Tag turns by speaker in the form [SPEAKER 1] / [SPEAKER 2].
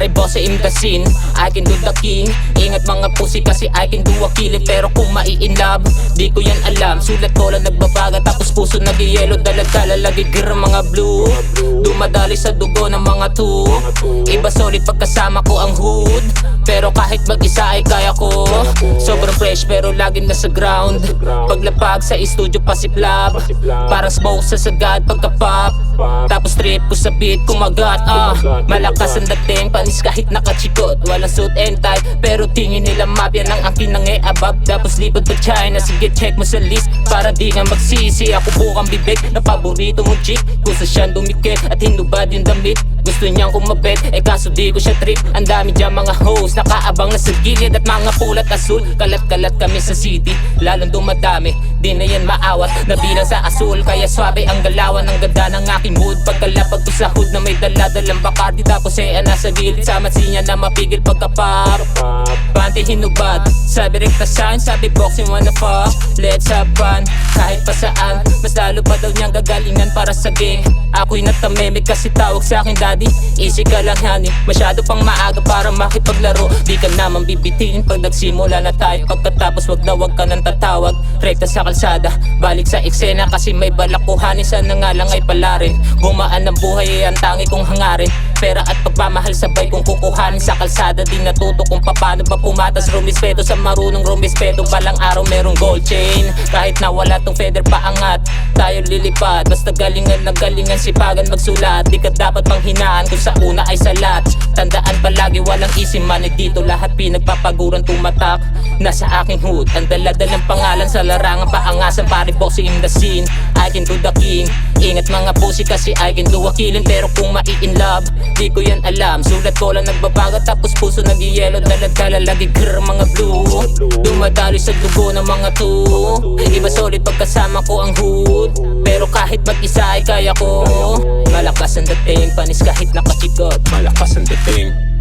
[SPEAKER 1] Pare boss in the scene, I can do the king. Ingat mga pussy kasi I can do a killing. Pero kung mai-inlove, di ko yan alam. Sulat ko lang nagbabaga tapos puso nag-yelo. Dalag-dala lagi girl mga blue. Dumadali sa dugo ng mga two. Iba solid pagkasama ko ang hood. Pero kahit mag-isa ay kaya ko. Sobrang fresh pero laging nasa ground. Paglapag sa studio pasiplab. Parang smoke sa sagad pagka-pop. Tapos trip ko sa beat kumagat. Malakas ang dating panis kahit nakachikot. Walang suit and tie pero tingin nila mafia ng akin nang above. Tapos libod pa China, sige check mo sa list para di ka magsisi. Ako bukang bibig na paborito mong chick. Kusa siyang dumikit at hinubad yung damit. Gusto niyang kumabit, kaso di ko siya trip. Ang dami dyan mga hoes, nakaabang na sa gilid. At mga pulat asul, kalat-kalat kami sa city. Lalong dumadami, di na yan maawat. Nabilang sa asul, kaya swabe ang galawan. Ang ganda ng aking mood, pagkalapag ko sa hood na may dala-dalang Bacardi. Tapos nasa gilid, sa mansinya na mapigil pagkapap. Panty hinubad, sabi rekta shine, sabi boxing wanna fuck. Let's have fun, kahit pa saan. Mas lalo pa daw niyang gagalingan para sa game. Ako'y natamemik kasi tawag sa akin daddy. Easy ka lang honey, masyado pang maaga para makipaglaro. Di ka naman bibitiin pag nagsimula na tayo. Pagkatapos wag ka nang tatawag. Rekta sa kalsada, balik sa eksena kasi may balak kuhanin. Sana nga lang ay palarin. Gumaan ng buhay ay ang tangi kong hangarin. Pera at pagmamahal sabay kong kukuhanin sa kalsada. Di natuto kung paano ba pumatas. Rumispeto sa marunong rumispeto. Balang araw merong gold chain. Kahit na wala tong feather paangat, tayo lilipad. Basta galingan na galingan, sipagan magsulat. Di ka dapat manghinaan kung sa una ay salat. Tandaan palagi walang easy money dito. Lahat pinagpapaguran tumatak. Nasa aking hood, ang daladalang pangalan sa larangan paangasan. Pare boxing in the scene, I can do the king. Ingat mga pussy kasi I can do a killing. Pero kung mai-inlove, di ko yan alam. Sulat ko lang nagbabaga tapos puso nag-yelo. Dalag-dala lagi girl mga blue. Dumadali sa dugo ng mga two. Iba solid pagkasama ko ang hood. Pero kahit mag-isa ay kaya ko. Malakas ang dating, panis kahit nakachikot.
[SPEAKER 2] Malakas ang dating.